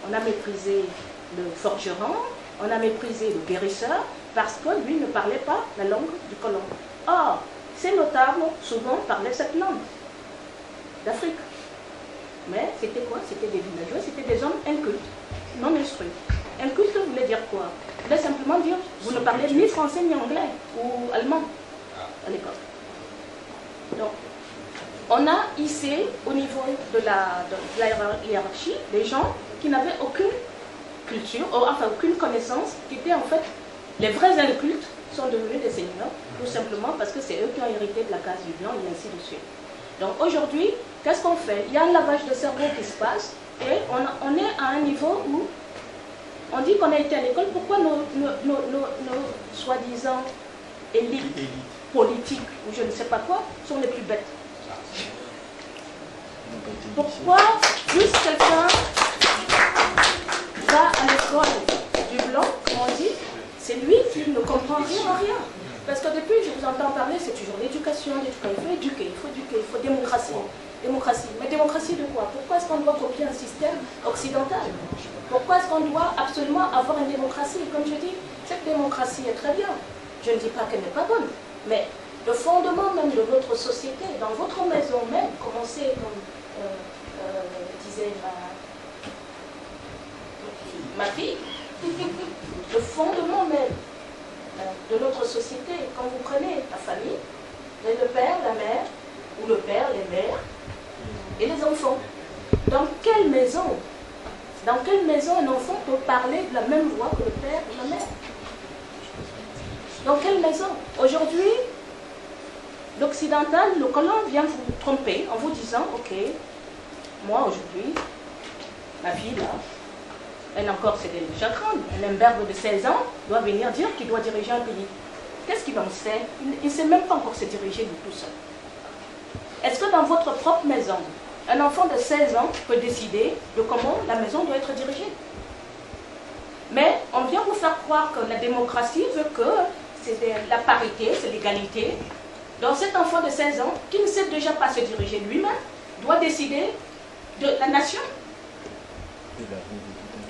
on a méprisé le forgeron, on a méprisé le guérisseur, parce que lui ne parlait pas la langue du colon. Or, ces notables, souvent, parlaient cette langue d'Afrique. Mais c'était quoi? C'était des villageois, c'était des hommes incultes, non instruits. Inculte voulait dire quoi? Voulait simplement dire, vous ne parlez ni français ni anglais ou allemand à l'époque. Donc, on a hissé au niveau de la hiérarchie des gens qui n'avaient aucune culture, enfin aucune connaissance, qui étaient en fait les vrais incultes sont devenus des seigneurs, tout simplement parce que c'est eux qui ont hérité de la case du blanc et ainsi de suite. Donc aujourd'hui, qu'est-ce qu'on fait? Il y a un lavage de cerveau qui se passe et on est à un niveau où on dit qu'on a été à l'école. Pourquoi nos soi-disant élites politiques ou je ne sais pas quoi sont les plus bêtes? Pourquoi plus quelqu'un va à l'école du blanc, comme on dit, c'est lui qui ne comprend rien à rien? Parce que depuis, je vous entends parler, c'est toujours l'éducation, il faut éduquer, il faut démocratie. Démocratie. Mais démocratie de quoi? Pourquoi est-ce qu'on doit copier un système occidental? Pourquoi est-ce qu'on doit absolument avoir une démocratie? Comme je dis, cette démocratie est très bien. Je ne dis pas qu'elle n'est pas bonne, mais le fondement même de votre société, dans votre maison même, commencez comme disait ma fille, le fondement même de notre société, quand vous prenez la famille, le père, la mère, ou le père, les mères, et les enfants. Dans quelle maison un enfant peut parler de la même voix que le père et la mère? Dans quelle maison? Aujourd'hui, l'occidental, le colon vient vous tromper en vous disant, ok, moi aujourd'hui, ma fille là, elle encore c'est des chagrins, un imberbe de 16 ans doit venir dire qu'il doit diriger un pays. Qu'est-ce qu'il en sait? Il ne sait même pas encore se diriger de tout seul. Est-ce que dans votre propre maison, un enfant de 16 ans peut décider de comment la maison doit être dirigée? Mais on vient vous faire croire que la démocratie veut que c'est la parité, c'est l'égalité. Donc cet enfant de 16 ans, qui ne sait déjà pas se diriger lui-même, doit décider de la nation.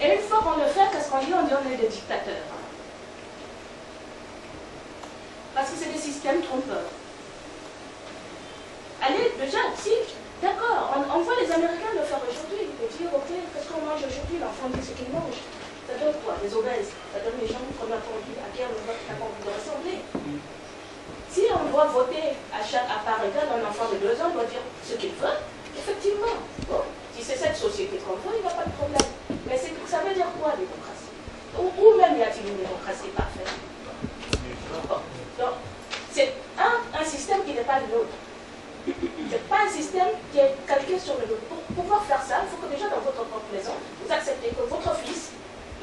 Et une fois qu'on le fait, qu'est-ce qu'on dit? On dit on est des dictateurs. Parce que c'est des systèmes trompeurs. Allez, déjà, si, d'accord, on voit les Américains le faire aujourd'hui. Ils dire, ok, qu'est-ce qu'on mange aujourd'hui? L'enfant dit ce qu'il mange. Ça donne quoi? Les obèses. Ça donne les gens qu'on a entendu à qui on n'a pas envie de ressembler. Si on doit voter à part égale, un enfant de 2 ans doit dire ce qu'il veut, effectivement. Bon, si c'est cette société qu'on veut, il n'y a pas de problème. Mais ça veut dire quoi, démocratie? Ou même y a-t-il une démocratie parfaite? Bon, donc, c'est un système qui n'est pas le nôtre. Ce n'est pas un système qui est calqué sur le nôtre. Pour pouvoir faire ça, il faut que déjà dans votre propre maison, vous acceptez que votre fils,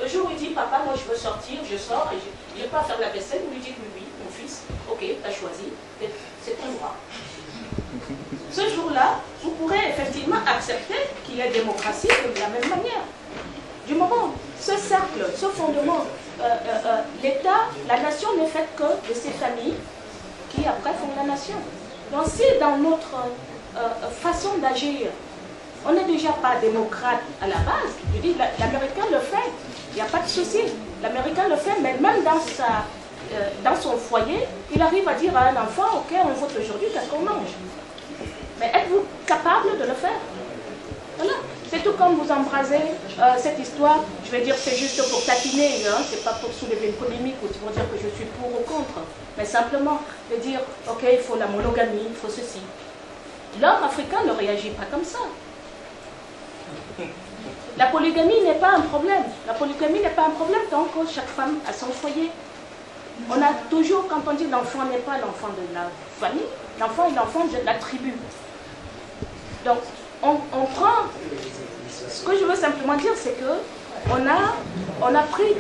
le jour où il dit, papa, moi je veux sortir, je sors et je ne vais pas faire la vaisselle, vous lui dites, oui, mon fils, ok, tu as choisi, c'est ton droit. Ce jour-là, vous pourrez effectivement accepter qu'il y ait démocratie de la même manière. Du moment où ce cercle, ce fondement, l'État, la nation n'est faite que de ces familles qui après font la nation. Donc si dans notre façon d'agir, on n'est déjà pas démocrate à la base, je dis l'Américain le fait, il n'y a pas de souci. L'Américain le fait, mais même dans son foyer, il arrive à dire à un enfant, ok, on vote aujourd'hui, qu'est-ce qu'on mange? Mais êtes-vous capable de le faire? Voilà. C'est tout comme vous embrasez cette histoire, je vais dire c'est juste pour taquiner, hein, c'est pas pour soulever une polémique ou pour dire que je suis pour ou contre, mais simplement de dire, ok, il faut la monogamie, il faut ceci. L'homme africain ne réagit pas comme ça. La polygamie n'est pas un problème. La polygamie n'est pas un problème tant que chaque femme a son foyer. On a toujours, quand on dit l'enfant n'est pas l'enfant de la famille, l'enfant est l'enfant de la tribu. Donc, on prend... Ce que je veux simplement dire, c'est que on a pris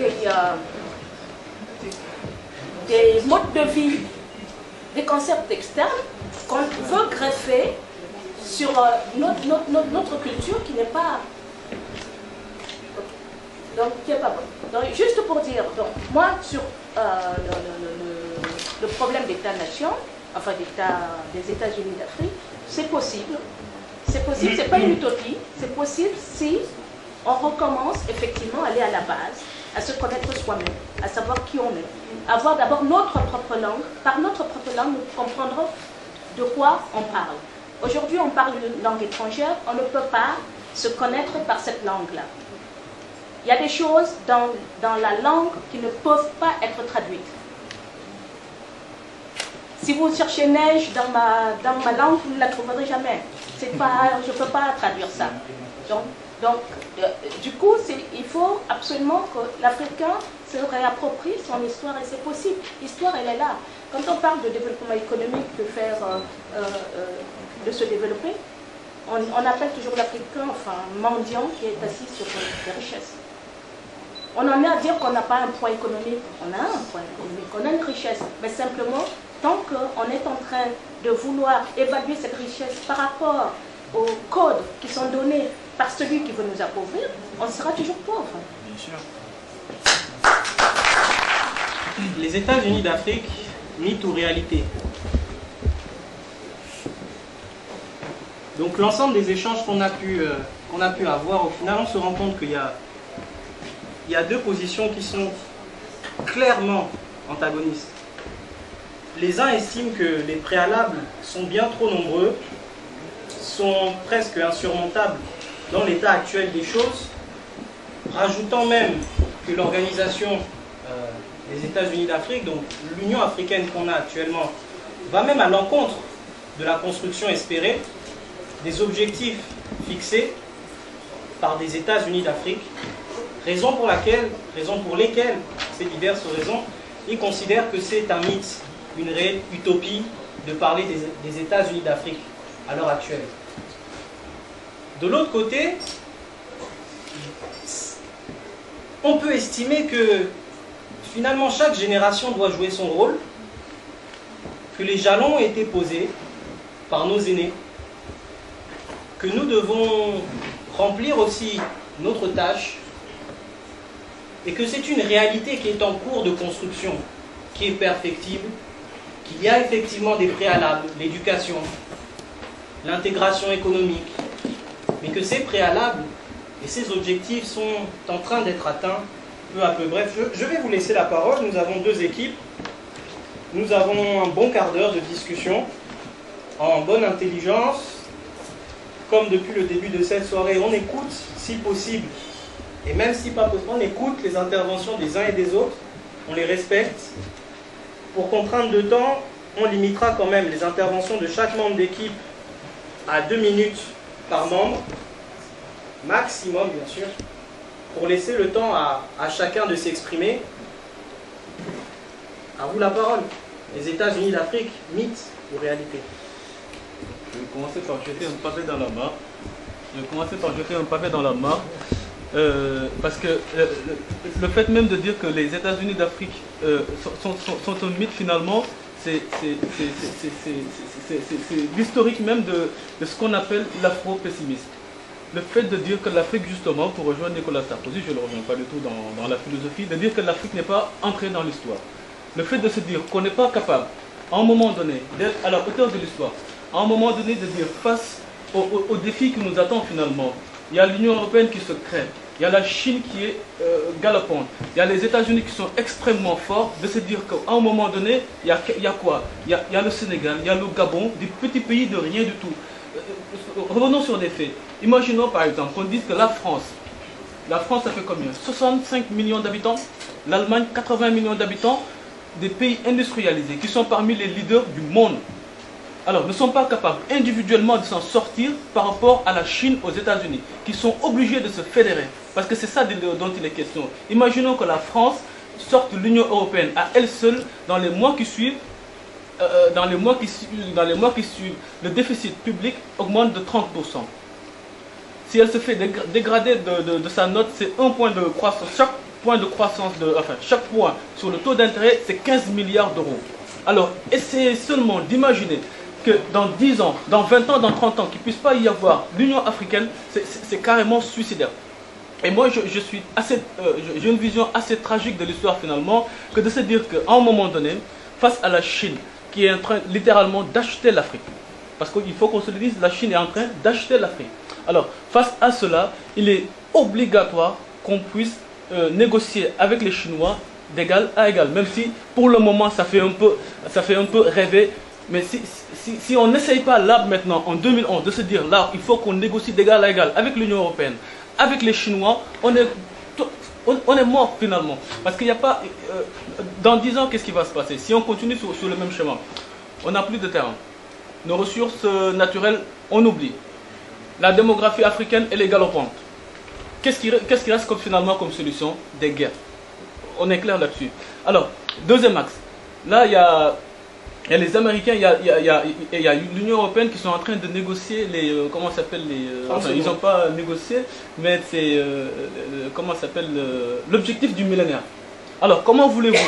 des modes de vie, des concepts externes qu'on veut greffer sur notre culture qui n'est pas... Donc, qui n'est pas bonne. Donc, juste pour dire, donc, moi, sur le problème d'État-nation, enfin des États-Unis d'Afrique, c'est possible. C'est possible, c'est pas une utopie, c'est possible si on recommence effectivement à aller à la base, à se connaître soi-même, à savoir qui on est, avoir d'abord notre propre langue. Par notre propre langue, nous comprendrons de quoi on parle. Aujourd'hui, on parle une langue étrangère, on ne peut pas se connaître par cette langue-là. Il y a des choses dans la langue qui ne peuvent pas être traduites. Si vous cherchez neige dans ma langue, vous ne la trouverez jamais. Pas, je ne peux pas traduire ça. Donc du coup, il faut absolument que l'Africain se réapproprie son histoire, et c'est possible. L'histoire, elle est là. Quand on parle de développement économique, de se développer, on appelle toujours l'Africain, enfin, mendiant qui est assis sur des richesses. On en est à dire qu'on n'a pas un poids économique. On a un poids économique, on a une richesse, mais simplement, tant qu'on est en train de vouloir évaluer cette richesse par rapport aux codes qui sont donnés par celui qui veut nous appauvrir, on sera toujours pauvre. Bien sûr. Les États-Unis d'Afrique, mythe ou réalité? Donc l'ensemble des échanges qu'on a pu avoir, au final, on se rend compte qu'il y a deux positions qui sont clairement antagonistes. Les uns estiment que les préalables sont bien trop nombreux, sont presque insurmontables dans l'état actuel des choses, rajoutant même que l'organisation des États-Unis d'Afrique, donc l'Union africaine qu'on a actuellement, va même à l'encontre de la construction espérée, des objectifs fixés par des États-Unis d'Afrique, raison pour lesquelles, ces diverses raisons, ils considèrent que c'est un mythe, une réelle utopie de parler des États-Unis d'Afrique à l'heure actuelle. De l'autre côté, on peut estimer que finalement chaque génération doit jouer son rôle, que les jalons ont été posés par nos aînés, que nous devons remplir aussi notre tâche, et que c'est une réalité qui est en cours de construction, qui est perfectible, qu'il y a effectivement des préalables, l'éducation, l'intégration économique, mais que ces préalables et ces objectifs sont en train d'être atteints peu à peu. Bref, je vais vous laisser la parole. Nous avons deux équipes, nous avons un bon quart d'heure de discussion, en bonne intelligence. Comme depuis le début de cette soirée, on écoute si possible, et même si pas possible, on écoute les interventions des uns et des autres, on les respecte. Pour contrainte de temps, on limitera quand même les interventions de chaque membre d'équipe à 2 minutes par membre, maximum bien sûr, pour laisser le temps à chacun de s'exprimer. À vous la parole. Les États-Unis d'Afrique, mythe ou réalité? Je vais commencer par jeter un pavé dans la mare. Parce que le fait même de dire que les États-Unis d'Afrique sont un mythe, finalement, c'est l'historique même de ce qu'on appelle l'afro-pessimisme. Le fait de dire que l'Afrique, justement, pour rejoindre Nicolas Sarkozy, je ne reviens pas du tout dans la philosophie, de dire que l'Afrique n'est pas ancrée dans l'histoire. Le fait de se dire qu'on n'est pas capable, à un moment donné, d'être à la hauteur de l'histoire, à un moment donné de dire face aux défis qui nous attendent finalement. Il y a l'Union européenne qui se crée, il y a la Chine qui est galopante, il y a les États-Unis qui sont extrêmement forts, de se dire qu'à un moment donné, il y a quoi? Il y a le Sénégal, il y a le Gabon, des petits pays de rien du tout. Revenons sur les faits. Imaginons par exemple qu'on dise que la France ça fait combien? 65 millions d'habitants, l'Allemagne 80 millions d'habitants, des pays industrialisés qui sont parmi les leaders du monde. Alors, ne sont pas capables individuellement de s'en sortir par rapport à la Chine, aux États-Unis, qui sont obligés de se fédérer. Parce que c'est ça dont il est question. Imaginons que la France sorte de l'Union européenne à elle seule dans les mois qui suivent. Le déficit public augmente de 30%. Si elle se fait dégrader de sa note, c'est 1 point de croissance. Chaque point sur le taux d'intérêt, c'est 15 milliards d'euros. Alors, essayez seulement d'imaginer que dans 10 ans, dans 20 ans, dans 30 ans, qu'il ne puisse pas y avoir l'Union africaine, c'est carrément suicidaire. Et moi, j'ai une vision assez tragique de l'histoire finalement, que de se dire qu'à un moment donné, face à la Chine, qui est en train littéralement d'acheter l'Afrique, parce qu'il faut qu'on se le dise, la Chine est en train d'acheter l'Afrique. Alors, face à cela, il est obligatoire qu'on puisse négocier avec les Chinois d'égal à égal. Même si pour le moment ça fait un peu rêver. Mais si on n'essaye pas là maintenant, en 2011, de se dire là, il faut qu'on négocie d'égal à égal avec l'Union européenne, avec les Chinois, on est mort finalement. Parce qu'il n'y a pas... dans 10 ans, qu'est-ce qui va se passer? Si on continue sur le même chemin, on n'a plus de terrain. Nos ressources naturelles, on oublie. La démographie africaine, elle est galopante. Qu'est-ce qui reste finalement comme solution? Des guerres. On est clair là-dessus. Alors, deuxième axe. Là, il y a les Américains, il y a l'Union européenne qui sont en train de négocier les... comment ça s'appelle les... enfin, ils n'ont pas négocié, mais c'est... comment ça s'appelle l'objectif du millénaire. Alors, comment voulez-vous...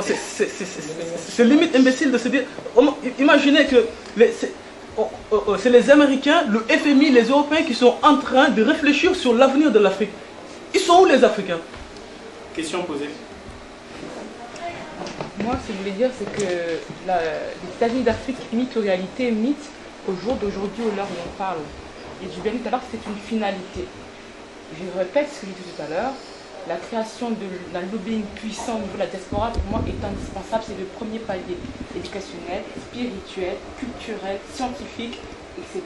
c'est limite imbécile de se dire... Imaginez que c'est les Américains, le FMI, les Européens qui sont en train de réfléchir sur l'avenir de l'Afrique. Ils sont où les Africains? Question posée. Moi, ce que je voulais dire, c'est que les États-Unis d'Afrique, mythe ou réalité, mythe, au jour d'aujourd'hui, au l'heure où on parle, et j'ai bien dit tout à l'heure que c'est une finalité. Je répète ce que j'ai dit tout à l'heure, la création d'un lobbying puissant au niveau de la diaspora, pour moi, est indispensable. C'est le premier palier éducationnel, spirituel, culturel, scientifique, etc.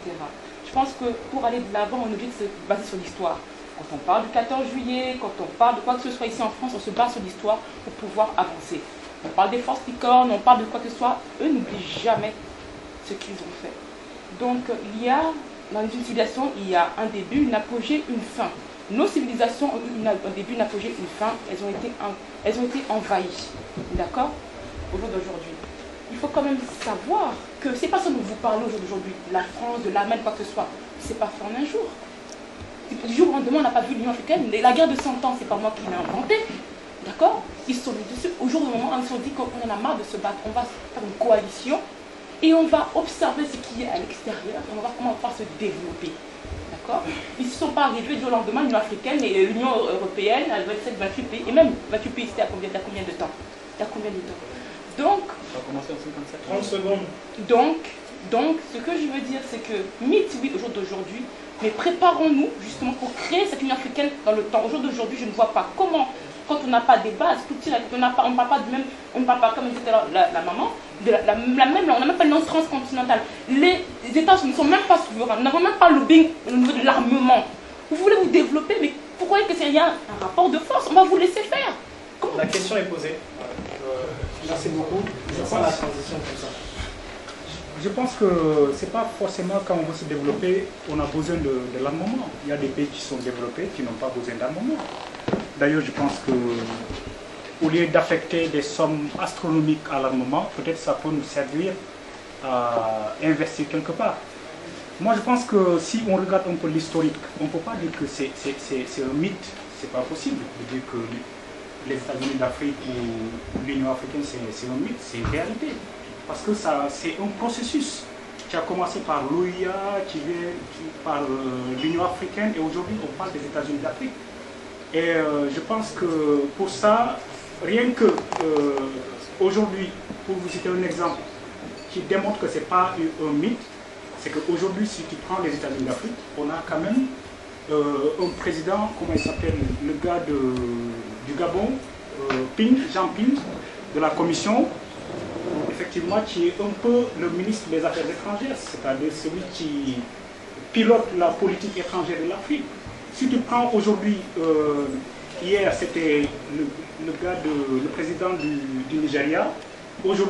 Je pense que pour aller de l'avant, on est obligé de se baser sur l'histoire. Quand on parle du 14 juillet, quand on parle de quoi que ce soit ici en France, on se base sur l'histoire pour pouvoir avancer. On parle des forces licornes, on parle de quoi que ce soit, eux n'oublient jamais ce qu'ils ont fait. Donc il y a, dans une civilisation, il y a un début, une apogée, une fin. Nos civilisations ont eu un début, une apogée, une fin, elles ont été envahies. D'accord? Au jour d'aujourd'hui. Il faut quand même savoir que c'est pas ça dont vous parlez au jour d'aujourd'hui, la France, de l'Allemagne, quoi que ce soit. C'est pas fait en un jour. Du jour au lendemain, on n'a pas vu l'Union africaine. La guerre de 100 ans, c'est pas moi qui l'ai inventée. D'accord? Ils se sont mis dessus. Au jour du moment, on se dit qu'on en a marre de se battre. On va faire une coalition et on va observer ce qui est à l'extérieur. On va voir comment on va se développer. D'accord? Ils ne se sont pas arrivés du jour au lendemain, l'Union africaine et l'Union européenne, à 27, 28 pays. Et même 28 pays, c'était il y a combien de temps? Il y a combien de temps? Donc, ça va commencer en 57. 30 secondes. Donc, ce que je veux dire, c'est que mythe, oui, au jour d'aujourd'hui, mais préparons-nous justement pour créer cette Union africaine dans le temps. Au jour d'aujourd'hui, je ne vois pas comment, quand on n'a pas des bases, on ne parle pas de même, on ne parle pas, comme disait la maman, on n'a même pas une lance transcontinentale. Les États ne sont même pas souverains, nous n'avons même pas le lobbying au niveau de l'armement. Vous voulez vous développer, mais vous croyez que c'est un rapport de force, on va vous laisser faire. Comment? La question est posée. Merci beaucoup. Je sens la transition comme ça. Je pense que ce n'est pas forcément quand on veut se développer, on a besoin de l'armement. Il y a des pays qui sont développés qui n'ont pas besoin d'armement. D'ailleurs, je pense qu'au lieu d'affecter des sommes astronomiques à l'armement, peut-être ça peut nous servir à investir quelque part. Moi, je pense que si on regarde un peu l'historique, on ne peut pas dire que c'est un mythe. Ce n'est pas possible de dire que les États-Unis d'Afrique ou l'Union africaine, c'est un mythe, c'est une réalité. Parce que c'est un processus qui a commencé par l'OIA, qui vient par l'Union africaine, et aujourd'hui on parle des États-Unis d'Afrique. Et je pense que pour ça, rien que aujourd'hui, pour vous citer un exemple qui démontre que ce n'est pas un mythe, c'est qu'aujourd'hui, si tu prends les États-Unis d'Afrique, on a quand même un président, comment il s'appelle, le gars du Gabon, Jean Ping, de la Commission, effectivement, qui est un peu le ministre des Affaires étrangères, c'est-à-dire celui qui pilote la politique étrangère de l'Afrique. Si tu prends aujourd'hui, hier c'était le président du Nigeria, aujourd'hui